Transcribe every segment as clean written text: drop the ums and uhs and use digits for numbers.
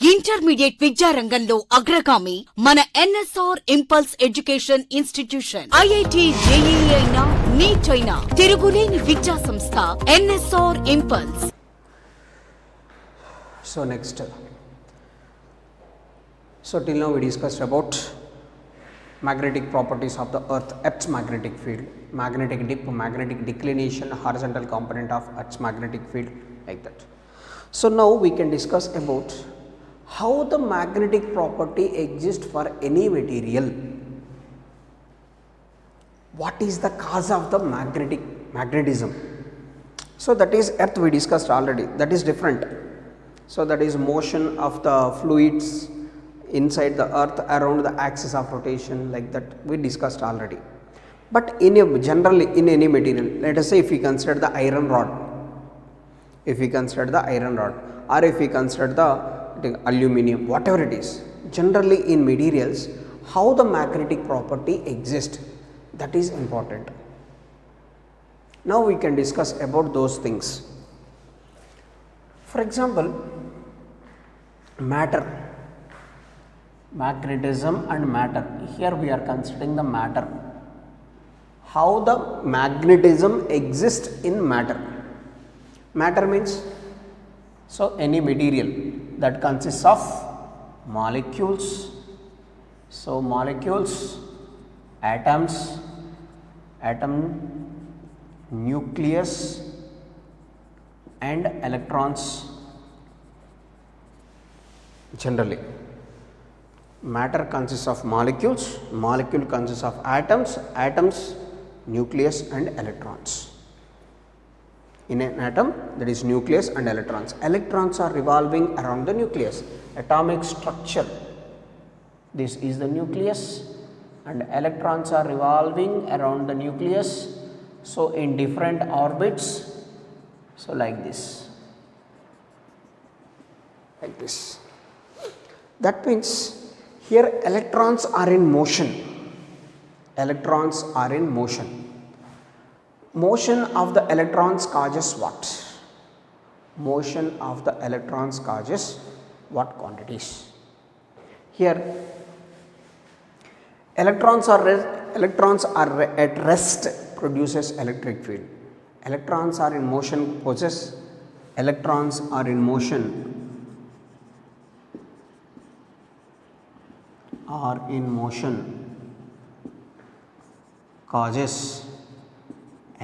Intermediate విద్యారంగంలో అగ్రగామి మన NSR impulse education institution. IIT JEE అయినా నీట్ అయినా తిరుగులేని విద్యా సంస్థ NSR impulse. So next, till now we discussed about magnetic properties of the Earth's magnetic field, magnetic dip, magnetic declination, horizontal component of Earth's magnetic field, like that. So now we can discuss about how the magnetic property exists for any material. What is the cause of the magnetism? So that is Earth we discussed already, that is different. So that is motion of the fluids inside the earth around the axis of rotation, like that we discussed already. But generally in any material, let us say if we consider the iron rod, or if we consider the aluminum, whatever it is, generally in materials how the magnetic property exists, that is important. Now we can discuss about those things. For example, matter, magnetism and matter. Here we are considering the matter. How the magnetism exists in matter. Matter means, so any material that consists of molecules. So molecules, atoms, atom, nucleus and electrons. Generally matter consists of molecules, molecule consists of atoms, nucleus and electrons. In an atom, that is nucleus and electrons. Electrons are revolving around the nucleus. Atomic structure, this is the nucleus and electrons are revolving around the nucleus, so in different orbits, so like this. That means here electrons are in motion. Motion of the electrons causes what? Motion of the electrons causes what quantities? Here electrons are at rest, produces electric field. Electrons are in motion, causes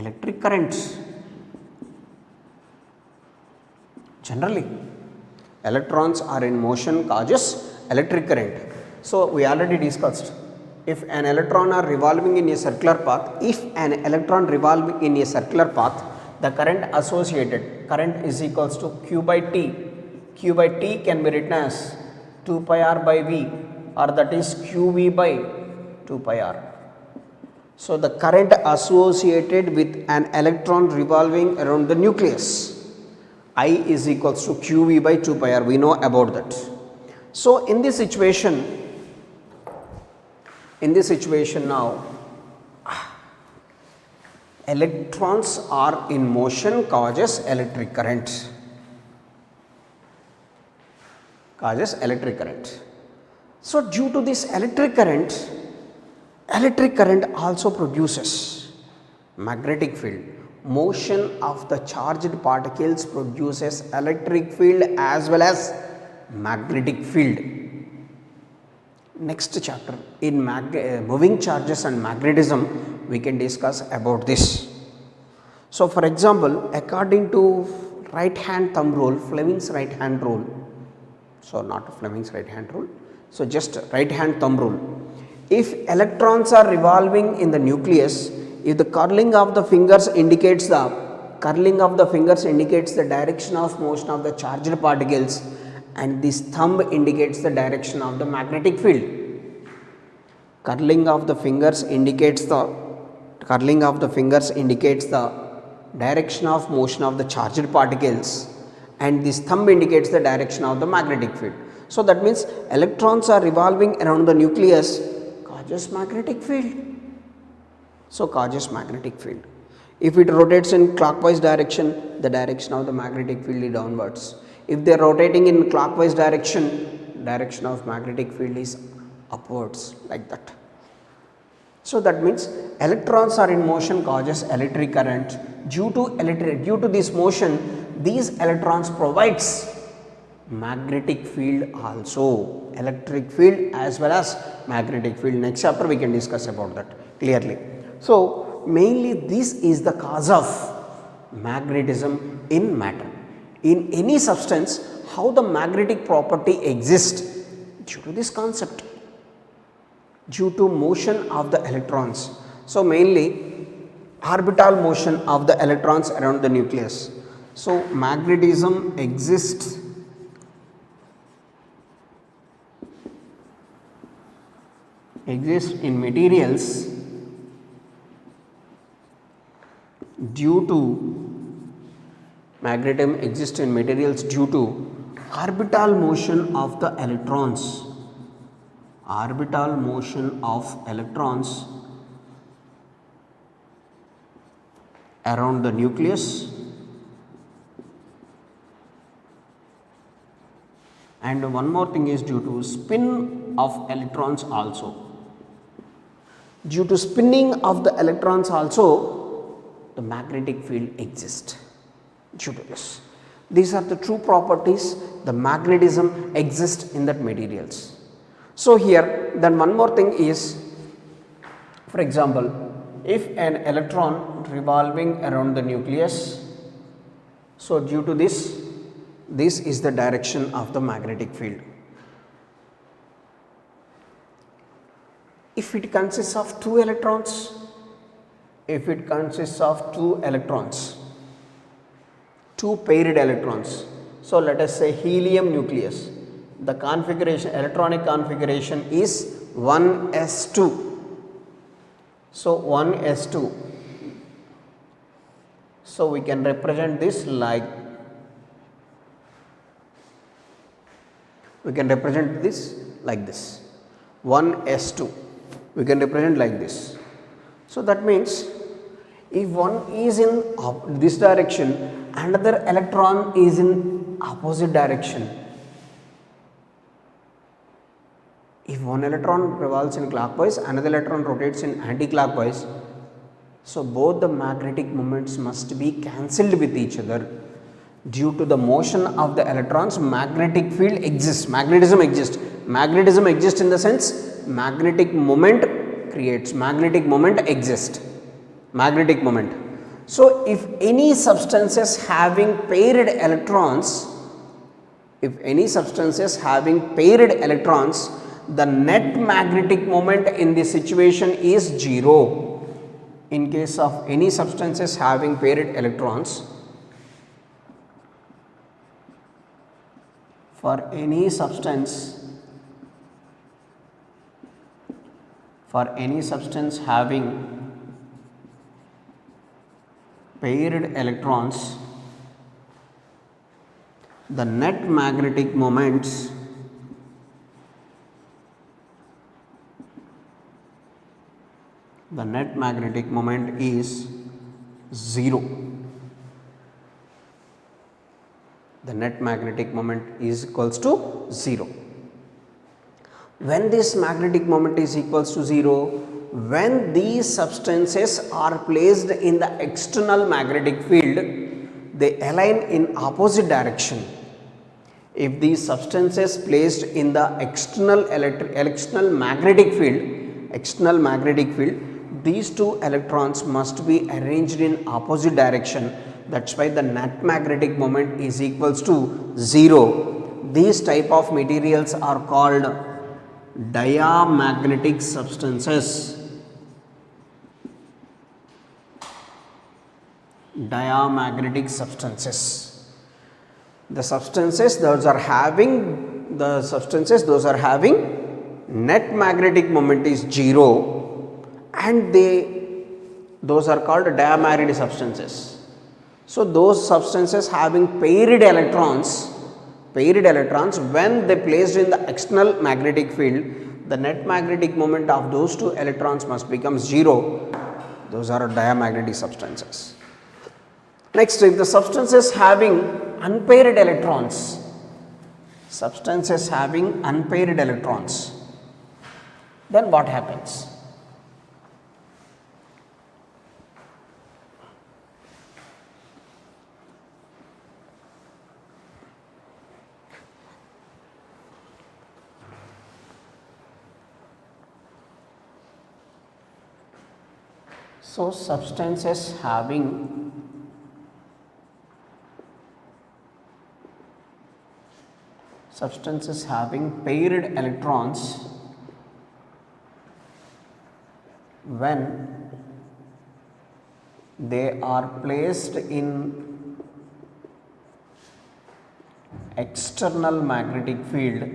electric currents. Generally electrons are in motion causes electric current. So we already discussed, if an electron are revolving in a circular path, the current associated, current is equals to Q by T. Q by T can be written as 2 pi r by V, or that is QV by 2 pi r. So the current associated with an electron revolving around the nucleus, I is equals to QV by 2 pi r, we know about that. So in this situation now, electrons are in motion causes electric current. So due to this electric current also produces magnetic field. Motion of the charged particles produces electric field as well as magnetic field. Next chapter, in moving charges and magnetism, we can discuss about this. So for example, according to right hand thumb rule, Fleming's right hand rule, so not Fleming's right hand rule, so just right hand thumb rule, if electrons are revolving in the nucleus, if the curling of the fingers indicates the direction of motion of the charged particles, and this thumb indicates the direction of the magnetic field. Curling of the fingers indicates the direction of motion of the charged particles, and this thumb indicates the direction of the magnetic field. So that means electrons are revolving around the nucleus, causes magnetic field. If it rotates in clockwise direction, the direction of the magnetic field is downwards. If they are rotating in clockwise direction of magnetic field is upwards, like that. So that means electrons are in motion causes electric current. Due to this motion, these electrons provides magnetic field also, electric field as well as magnetic field. Next chapter we can discuss about that clearly. So mainly this is the cause of magnetism in matter. In any substance, how the magnetic property exists due to this concept, due to motion of the electrons. So mainly orbital motion of the electrons around the nucleus. So magnetism exists in materials due to orbital motion of the electrons, orbital motion of electrons around the nucleus, and one more thing is due to spin of electrons also. Due to spinning of the electrons also, the magnetic field exists due to this. These are the true properties, the magnetism exists in that materials. So here then one more thing is, for example, if an electron revolving around the nucleus, so due to this is the direction of the magnetic field. If it consists of two electrons, two paired electrons, so let us say helium nucleus, the configuration, electronic configuration is 1s2. So 1s2, so we can represent this like, this 1s2, we can represent like this. So that means if one is in this direction, another electron is in opposite direction. If one electron revolves in clockwise, another electron rotates in anti-clockwise, so both the magnetic moments must be cancelled with each other. Due to the motion of the electrons, magnetic field exists, magnetism exists. Magnetism exists in the sense magnetic moment creates, magnetic moment exists, magnetic moment. So if any substances having paired electrons, the net magnetic moment in this situation is 0. In case of any substances having paired electrons, for any substance having paired electrons, the net magnetic moment is 0. The net magnetic moment is equals to 0. When this magnetic moment is equals to 0, when these substances are placed in the external magnetic field, they align in opposite direction. If these substances placed in the external magnetic field, these two electrons must be arranged in opposite direction. That's why the net magnetic moment is equals to 0. These type of materials are called diamagnetic substances. The substances those are having net magnetic moment is 0, and those are called diamagnetic substances. So those substances having paired electrons, when they placed in the external magnetic field, the net magnetic moment of those two electrons must become 0. Those are diamagnetic substances. Next, if the substances having unpaired electrons, substances having unpaired electrons, then what happens? So, substances having paired electrons, when they are placed in external magnetic field,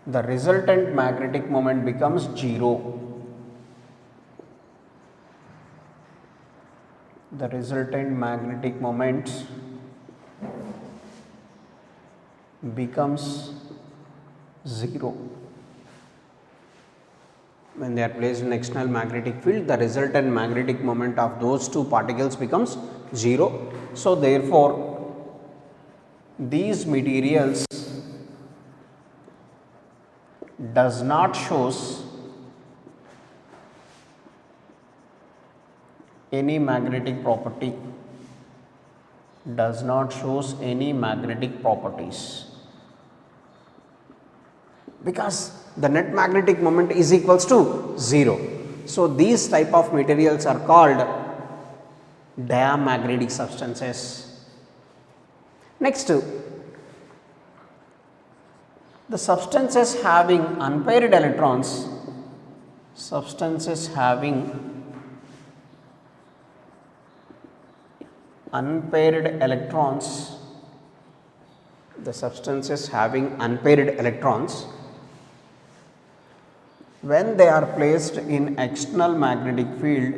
the resultant magnetic moment becomes zero. The resultant magnetic moment becomes zero. When they are placed in external magnetic field, the resultant magnetic moment of those two particles becomes zero. So, therefore, these materials does not shows any magnetic property, because the net magnetic moment is equals to 0. So, these type of materials are called diamagnetic substances. Next, the substances having unpaired electrons, when they are placed in external magnetic field,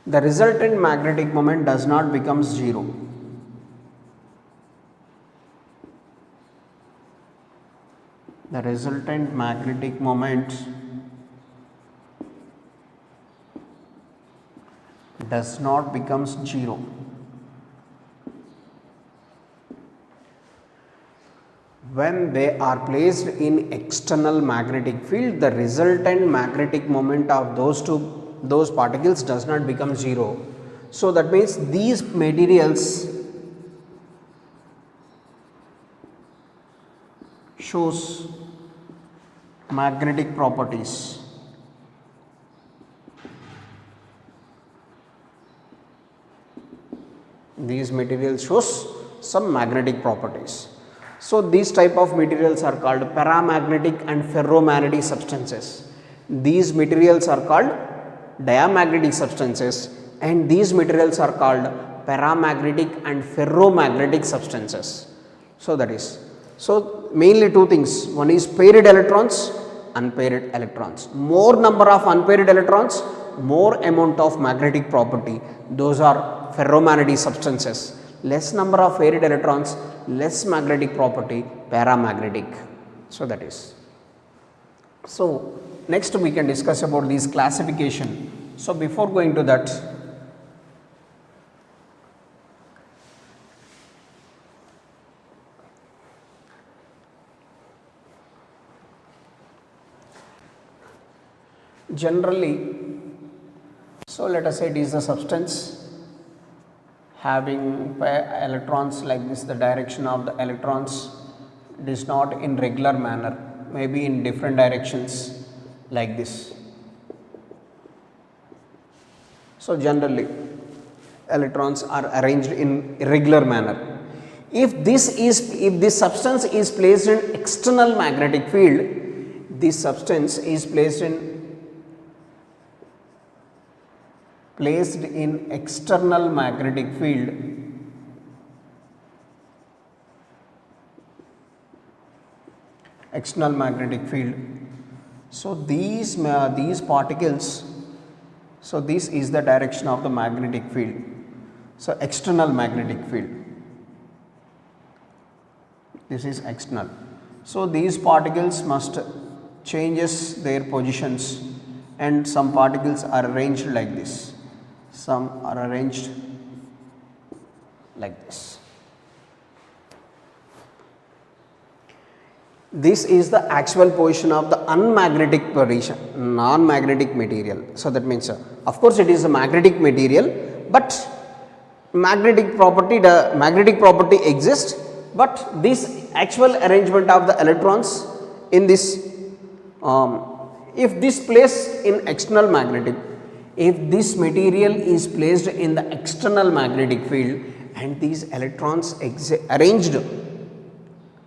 the resultant magnetic moment does not become zero. The resultant magnetic moment does not becomes zero. When they are placed in external magnetic field, the resultant magnetic moment of those particles does not become zero. So, that means these materials shows magnetic properties. These materials shows some magnetic properties. So, these type of materials are called paramagnetic and ferromagnetic substances. These materials are called diamagnetic substances, and these materials are called paramagnetic and ferromagnetic substances. So, that is, so mainly two things, one is paired electrons, unpaired electrons. More number of unpaired electrons, more amount of magnetic property, those are ferromagnetic substances. Less number of paired electrons, less magnetic property, paramagnetic. So, that is. So, next we can discuss about these classification. So, before going to that, generally, so let us say it is a substance having electrons like this, the direction of the electrons, it is not in regular manner, maybe in different directions like this. So, generally electrons are arranged in irregular manner. If this substance is placed in external magnetic field, this substance is placed in external magnetic field, So, these particles So this is the direction of the magnetic field. So external magnetic field. This is external. So these particles must changes their positions, and some particles are arranged like this. Some are arranged like this. This is the actual position of the unmagnetic position, non-magnetic material. So that means, of course, it is a magnetic material, but magnetic property exists, but this actual arrangement of the electrons in this, if this place in external magnetic, if this material is placed in the external magnetic field and these electrons arranged,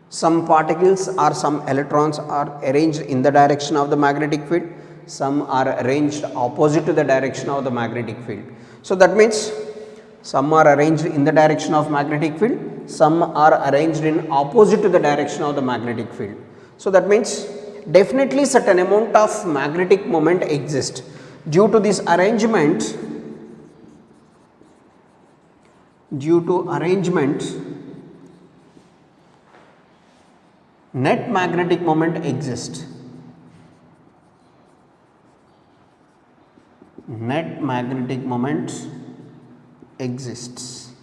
some particles or some electrons are arranged in the direction of the magnetic field, some are arranged opposite to the direction of the magnetic field. So that means some are arranged in the direction of magnetic field, some are arranged in opposite to the direction of the magnetic field. So that means definitely certain amount of magnetic moment exists. Due to this arrangement, net magnetic moment exists. Net magnetic moment exists.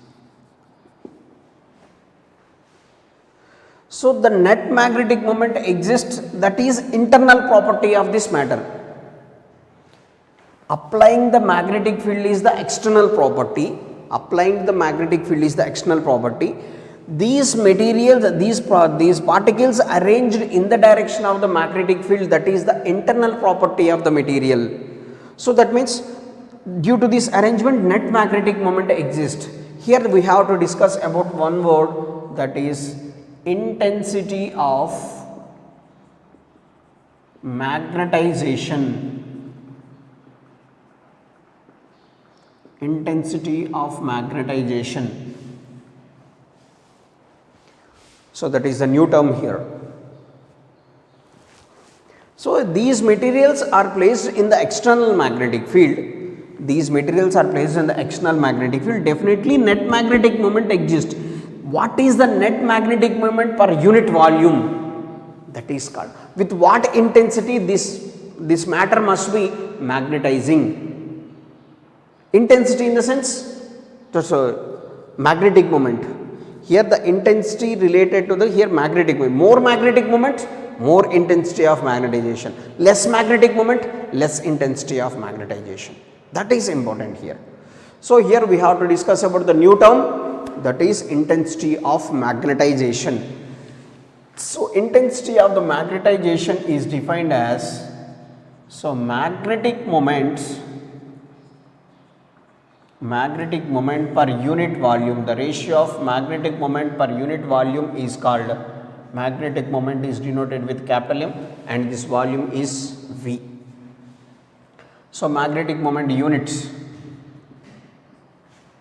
So the net magnetic moment exists, that is internal property of this matter. Applying the magnetic field is the external property. These materials, these particles arranged in the direction of the magnetic field, that is the internal property of the material. So that means due to this arrangement, net magnetic moment exists. Here we have to discuss about one word, that is intensity of magnetization. Intensity of magnetization. So that is the new term here. So these materials are placed in the external magnetic field. Definitely net magnetic moment exists. What is the net magnetic moment per unit volume? That is called. With what intensity this matter must be magnetizing. Intensity in the sense, magnetic moment. Here the intensity related to the magnetic moment. More magnetic moment, more intensity of magnetization. Less magnetic moment, less intensity of magnetization. That is important here. So here we have to discuss about the new term, that is intensity of magnetization. So per unit volume, the ratio of magnetic moment per unit volume is called, magnetic moment is denoted with capital M and this volume is V. So magnetic moment units,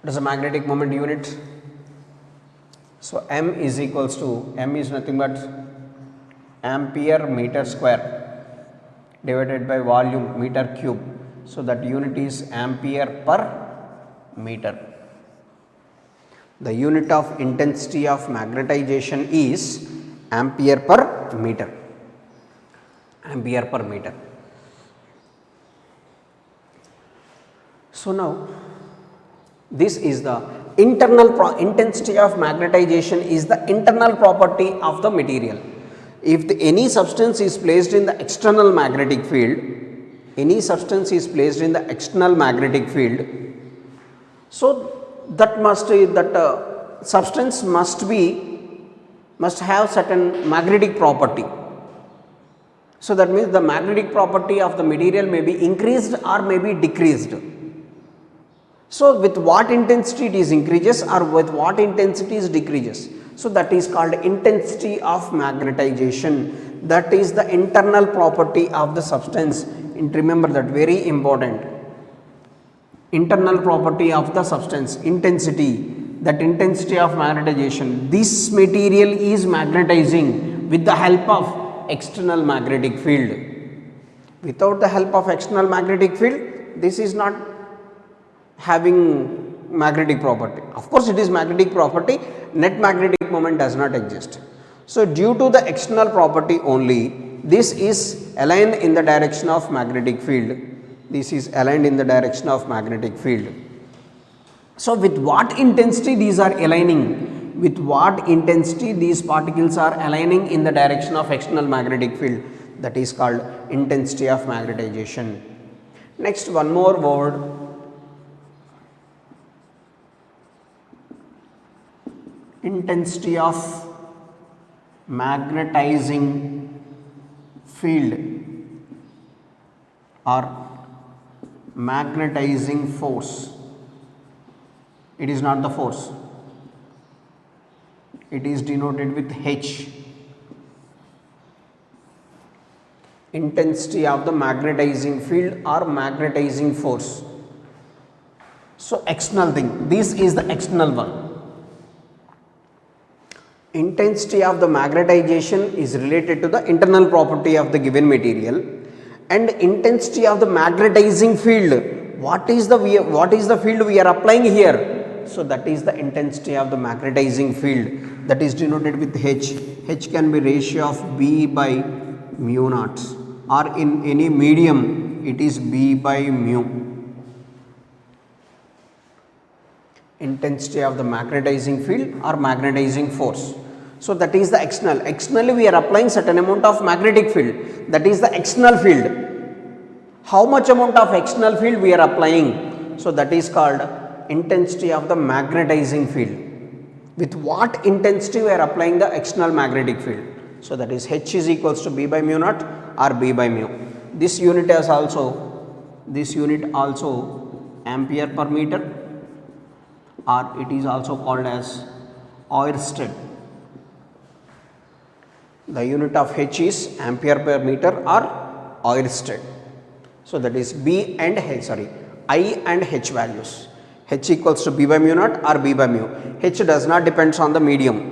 what is a magnetic moment unit? So M is equals to, M is nothing but ampere meter square divided by volume meter cube. So that unit is ampere per meter. The unit of intensity of magnetization is ampere per meter. So now this is the internal intensity of magnetization is the internal property of the material. If any substance is placed in the external magnetic field, so that substance must have certain magnetic property. So that means the magnetic property of the material may be increased or may be decreased. So with what intensity it is increases or with what intensity it decreases. So that is called intensity of magnetization. That is the internal property of the substance. And remember that, very important. Internal property of the substance, intensity, that intensity of magnetization. This material is magnetizing with the help of external magnetic field. Without the help of external magnetic field, this is not having magnetic property. Of course, it is magnetic property, net magnetic moment does not exist. So, due to the external property only, this is aligned in the direction of magnetic field. This is aligned in the direction of magnetic field. So, with what intensity these are aligning? With what intensity these particles are aligning in the direction of external magnetic field? That is called intensity of magnetization. Next, one more word, intensity of magnetizing field or magnetizing force. It is not the force, it is denoted with H. Intensity of the magnetizing field or magnetizing force. So, external thing, this is the external one. Intensity of the magnetization is related to the internal property of the given material, and intensity of the magnetizing field, what is the field we are applying here? So, that is the intensity of the magnetizing field, that is denoted with H. H can be ratio of B by mu naught, or in any medium it is B by mu. Intensity of the magnetizing field or magnetizing force. So, that is the external. Externally we are applying certain amount of magnetic field, that is the external field. How much amount of external field we are applying? So, that is called intensity of the magnetizing field. With what intensity we are applying the external magnetic field? So, that is H is equals to B by mu naught or B by mu. This unit also ampere per meter, or it is also called as Oersted. The unit of H is ampere per meter or Oersted. So, that is I and H values. H equals to B by mu naught or B by mu. H does not depends on the medium.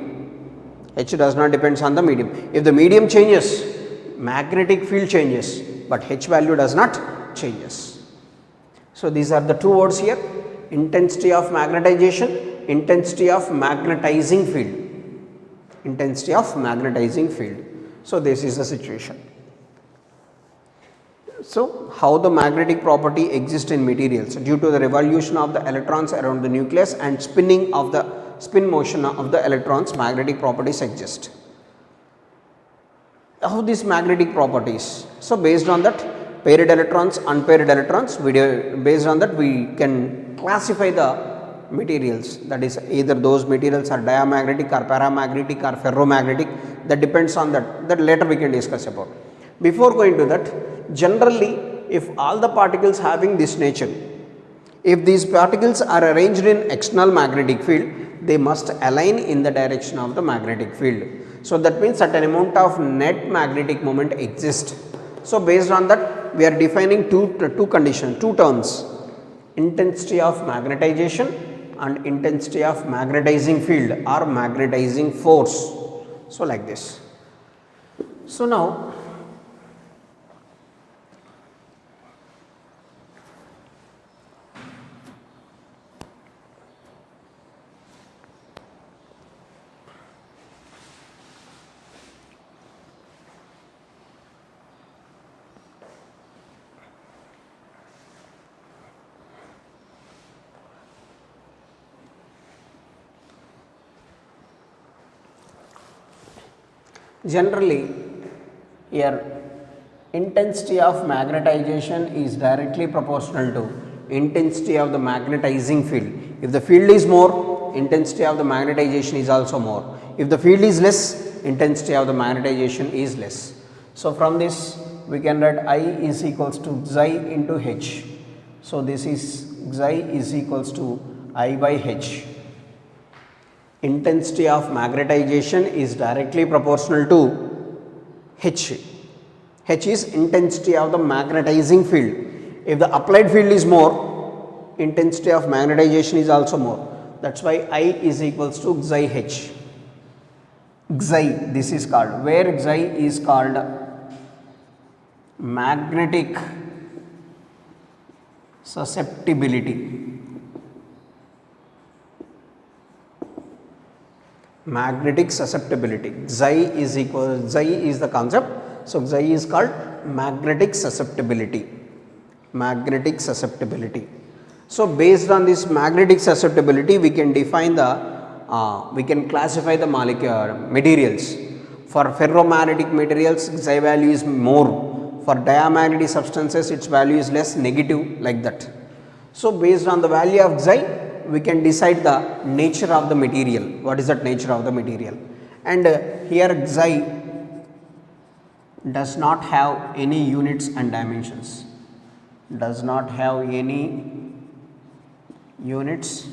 H does not depends on the medium. If the medium changes, magnetic field changes, but H value does not changes. So, these are the two words here: intensity of magnetization, intensity of magnetizing field. Intensity of magnetizing field. So, this is the situation. So, how the magnetic property exists in materials? Due to the revolution of the electrons around the nucleus and spin motion of the electrons, magnetic properties exist. How these magnetic properties? So, based on that, paired electrons, unpaired electrons, based on that we can classify the materials, that is either those materials are diamagnetic or paramagnetic or ferromagnetic, that depends on that later we can discuss about. Before going to that, generally if all the particles having this nature, if these particles are arranged in external magnetic field, they must align in the direction of the magnetic field. So, that means certain amount of net magnetic moment exists. So, based on that we are defining two conditions, two terms: intensity of magnetization and intensity of magnetizing field or magnetizing force. So, like this. So, now generally here intensity of magnetization is directly proportional to intensity of the magnetizing field. If the field is more, intensity of the magnetization is also more. If the field is less, intensity of the magnetization is less. So, from this we can write I is equals to Xi into H. So, this is Xi is equals to I by H. Intensity of magnetization is directly proportional to H. H is intensity of the magnetizing field. If the applied field is more, intensity of magnetization is also more. That is why I is equals to Xi H. Xi, this is called, where Xi is called magnetic susceptibility. Magnetic susceptibility. Xi is the concept. So Xi is called magnetic susceptibility. Magnetic susceptibility. So based on this magnetic susceptibility, we can define the we can classify the materials. For ferromagnetic materials, Xi value is more. For diamagnetic substances, its value is less, negative, like that. So based on the value of Xi, we can decide the nature of the material. What is that nature of the material? And here Xi does not have any units and dimensions. Does not have any units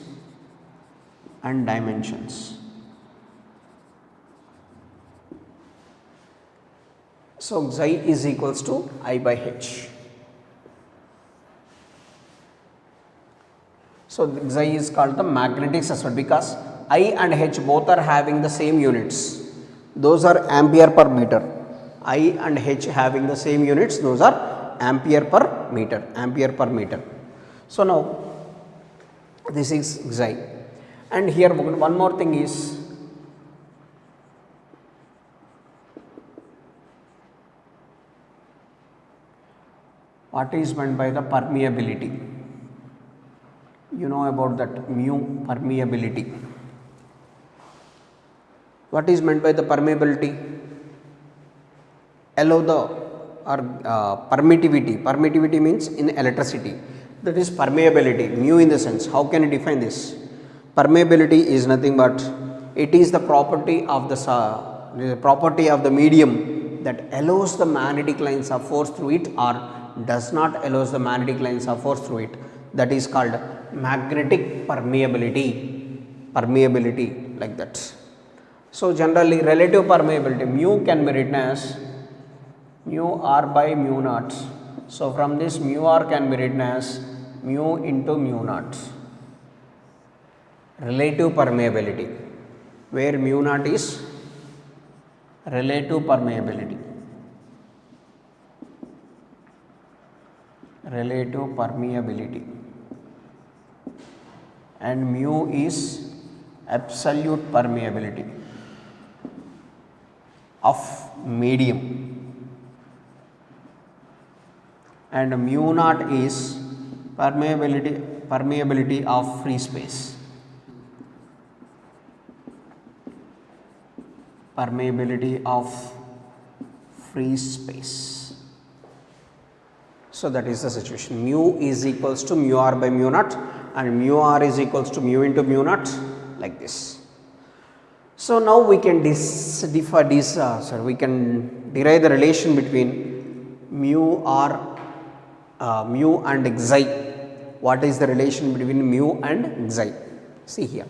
and dimensions. So Xi is equals to I by H. So Xi is called the magnetic susceptibility because I and H both are having the same units. Those are ampere per meter. I and H having the same units, those are ampere per meter, ampere per meter. So now this is Xi, and here one more thing is what is meant by the permeability. You know about that mu permeability. What is meant by the permeability? Allow the or permittivity. Permittivity means in electricity. That is permeability. Mu in the sense. How can you define this? Permeability is nothing but it is the property of the medium that allows the magnetic lines of force through it or does not allows the magnetic lines of force through it. That is called magnetic permeability. Permeability, like that. So generally relative permeability, mu can be written as mu r by mu naught. So from this mu r can be written as mu into mu naught. Relative permeability, where mu naught is relative permeability. Relative permeability, and mu is absolute permeability of medium, and mu naught is permeability of free space. Permeability of free space. So that is the situation. Mu is equals to mu r by mu naught, and mu r is equals to mu into mu naught, like this. So now we can we can derive the relation between mu and Xi. What is the relation between mu and Xi? See here.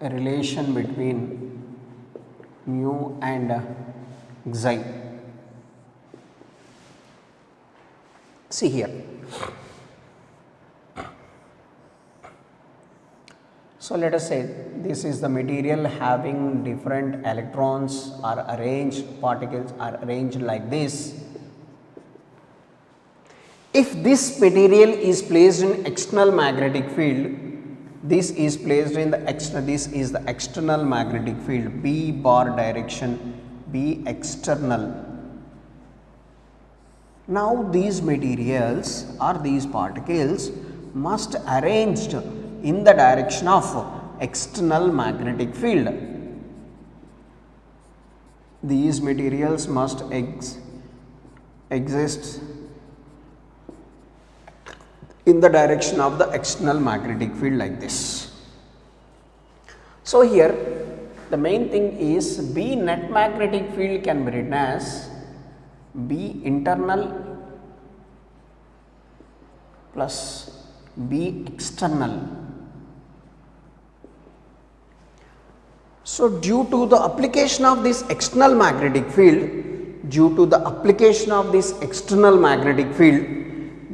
A relation between mu and Xi. See here. So let us say this is the material having different electrons or arranged particles are arranged like this. If this material is placed in external magnetic field, this is placed in the external magnetic field, B bar direction, B external. Now these materials or these particles must arranged in the direction of external magnetic field. These materials must exist in the direction of the external magnetic field, like this. So here the main thing is B net magnetic field can be written as B internal plus B external. So due to the application of this external magnetic field, due to the application of this external magnetic field,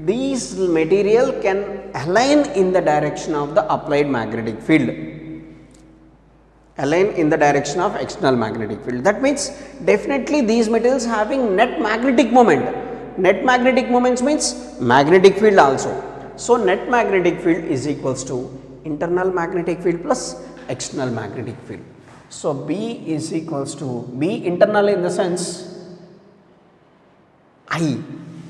these material can align in the direction of the applied magnetic field, align in the direction of external magnetic field. That means definitely these materials having net magnetic moment. Net magnetic moments means magnetic field also. So net magnetic field is equals to internal magnetic field plus external magnetic field. So B is equals to B internal in the sense I,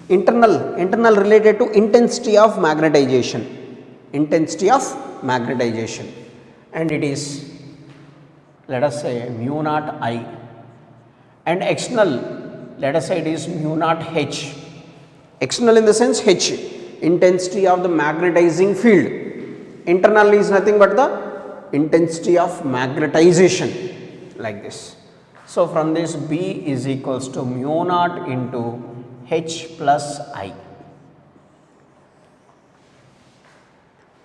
internal related to intensity of magnetization, and it is, let us say, mu naught I, and external, let us say it is mu naught H. External in the sense H, intensity of the magnetizing field. Internal is nothing but the intensity of magnetization, like this. So from this B is equals to mu naught into H plus I.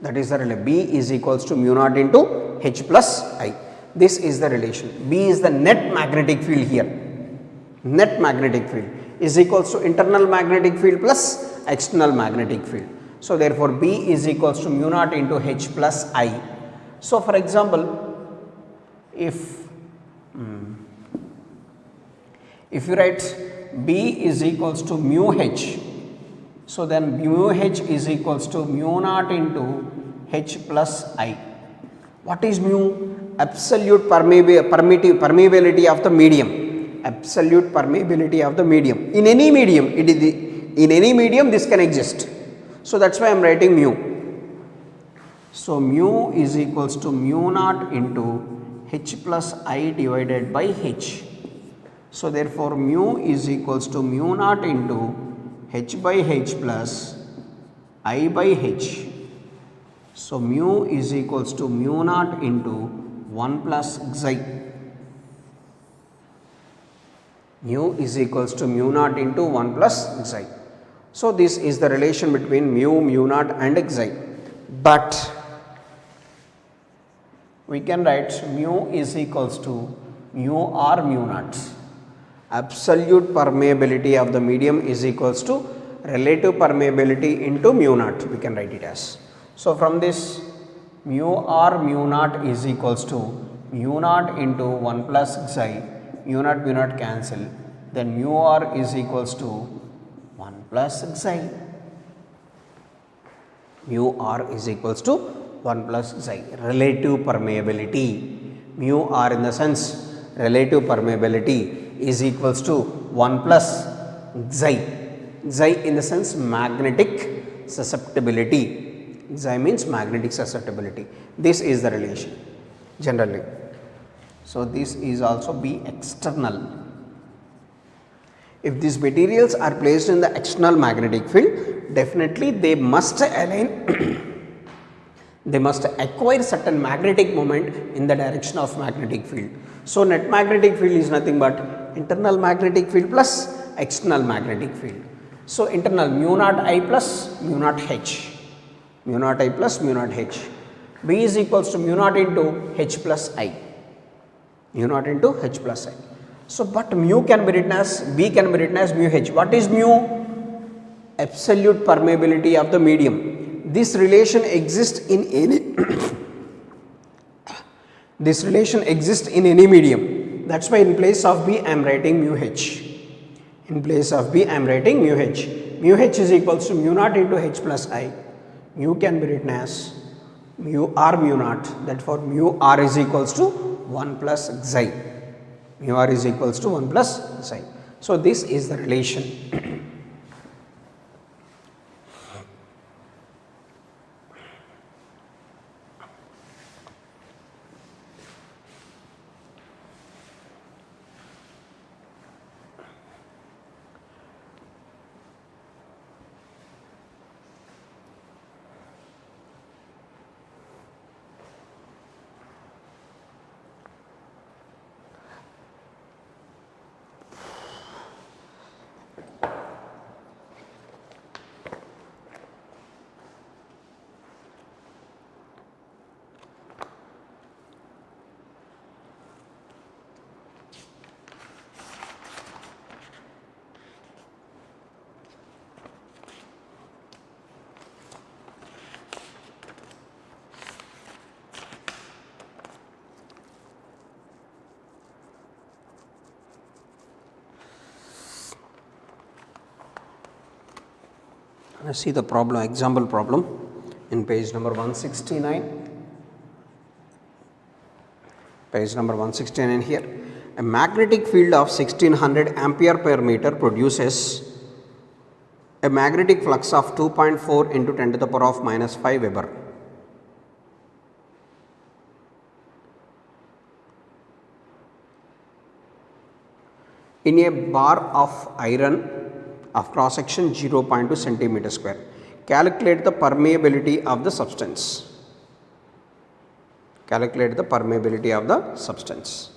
That is the relation. B is equals to mu naught into H plus I. This is the relation. B is the net magnetic field here. Net magnetic field is equals to internal magnetic field plus external magnetic field. So therefore B is equals to mu naught into H plus I. So for example, if you write B is equals to mu H, so then mu H is equals to mu naught into H plus I. What is mu? Absolute permeability of the medium. Absolute permeability of the medium. In any medium, in any medium this can exist. So that's why I am writing mu. So mu is equals to mu naught into H plus I divided by H. So therefore mu is equals to mu naught into H by H plus I by H. So mu is equals to mu naught into 1 plus xi. Mu is equals to mu naught into 1 plus xi. So this is the relation between mu naught and xi. But we can write mu is equals to mu r mu naught. Absolute permeability of the medium is equals to relative permeability into mu naught. We can write it as. So from this mu r mu naught is equals to mu naught into 1 plus xi. Mu naught cancel. Then mu r is equals to 1 plus xi. Mu r is equals to 1 plus xi. Relative permeability. Mu r in the sense relative permeability is equals to 1 plus xi. Xi in the sense magnetic susceptibility. Xi means magnetic susceptibility. This is the relation generally. So this is also be external. If these materials are placed in the external magnetic field, definitely they must align they must acquire certain magnetic moment in the direction of magnetic field. So net magnetic field is nothing but internal magnetic field plus external magnetic field. So internal mu naught I plus mu naught H. Mu naught I plus mu naught H. B is equals to mu naught into H plus I. Mu naught into H plus I. So but mu can be written as, B can be written as mu H. What is mu? Absolute permeability of the medium. This relation exists in any this relation exists in any medium. That's why in place of B I am writing mu H. In place of B I am writing mu H. Mu H is equals to mu naught into H plus I. Mu can be written as mu r mu naught. Therefore mu r is equals to 1 plus xi. Mu r is equals to 1 plus xi. So this is the relation. Let's see the problem, example problem in page number 169. Page number 169 here. A magnetic field of 1600 ampere per meter produces a magnetic flux of 2.4 into 10 to the power of minus 5 Weber. In a bar of iron of cross section 0.2 centimeter square. Calculate the permeability of the substance. Calculate the permeability of the substance.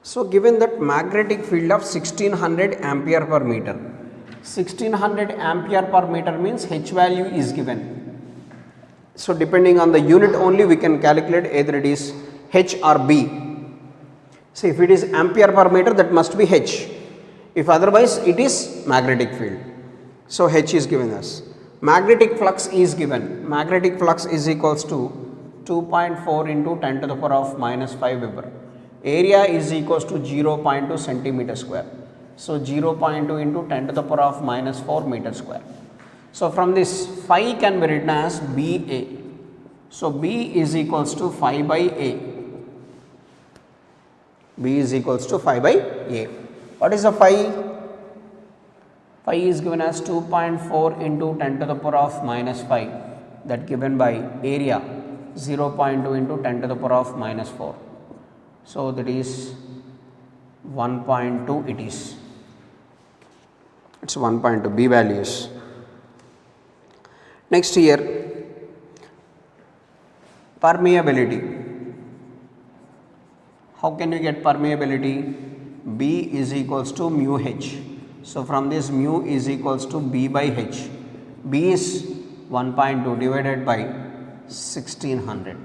So, given that magnetic field of 1600 ampere per meter, 1600 ampere per meter means H value is given. So, depending on the unit only we can calculate either it is H or B. So, if it is ampere per meter, that must be H. If otherwise it is magnetic field. So, H is given us. Magnetic flux is given. Magnetic flux is equals to 2.4 into 10 to the power of minus 5 Weber. Area is equals to 0.2 centimeter square. So, 0.2 into 10 to the power of minus 4 meter square. So, from this phi can be written as BA. So, B is equals to phi by A. B is equals to phi by A. What is the phi? Phi is given as 2.4 into 10 to the power of minus 5, that given by area 0.2 into 10 to the power of minus 4. So, that is 1.2 it is. It is 1.2 B values. Next here, permeability. How can you get permeability? B is equals to mu H. So, from this mu is equals to B by H. B is 1.2 divided by 1600,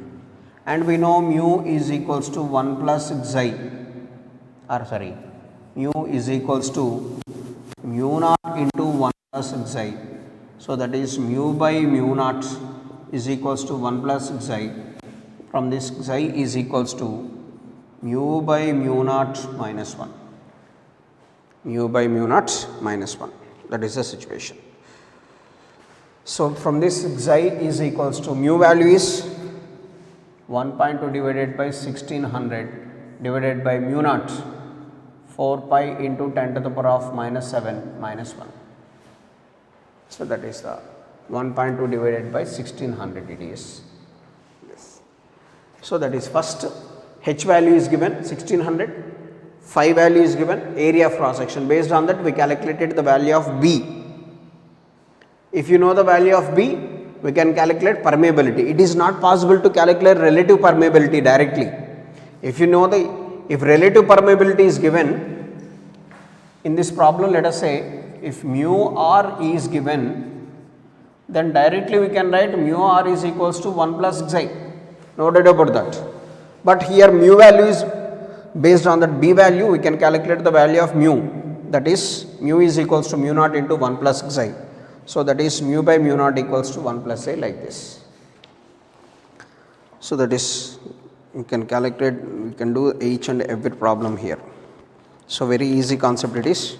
and we know mu is equals to 1 plus xi, or sorry, mu is equals to mu naught into 1 plus xi. So, that is mu by mu naught is equals to 1 plus xi. From this xi is equals to mu by mu naught minus 1. Mu by mu naught minus 1. That is the situation. So, from this xi is equals to mu value is 1.2 divided by 1600 divided by mu naught 4 pi into 10 to the power of minus 7 minus 1. So, that is the 1.2 divided by 1600 it is. Yes. So, that is first H value is given 1600, phi value is given, area of cross section. Based on that we calculated the value of B. If you know the value of B, we can calculate permeability. It is not possible to calculate relative permeability directly. If you know if relative permeability is given in this problem, let us say if mu r is given, then directly we can write mu r is equals to 1 plus xi, no doubt about that. But here mu value is based on that B value, we can calculate the value of mu, that is mu is equals to mu naught into 1 plus xi. So, that is mu by mu naught equals to 1 plus a like this. So, that is you can calculate, we can do each and every problem here. So, very easy concept it is.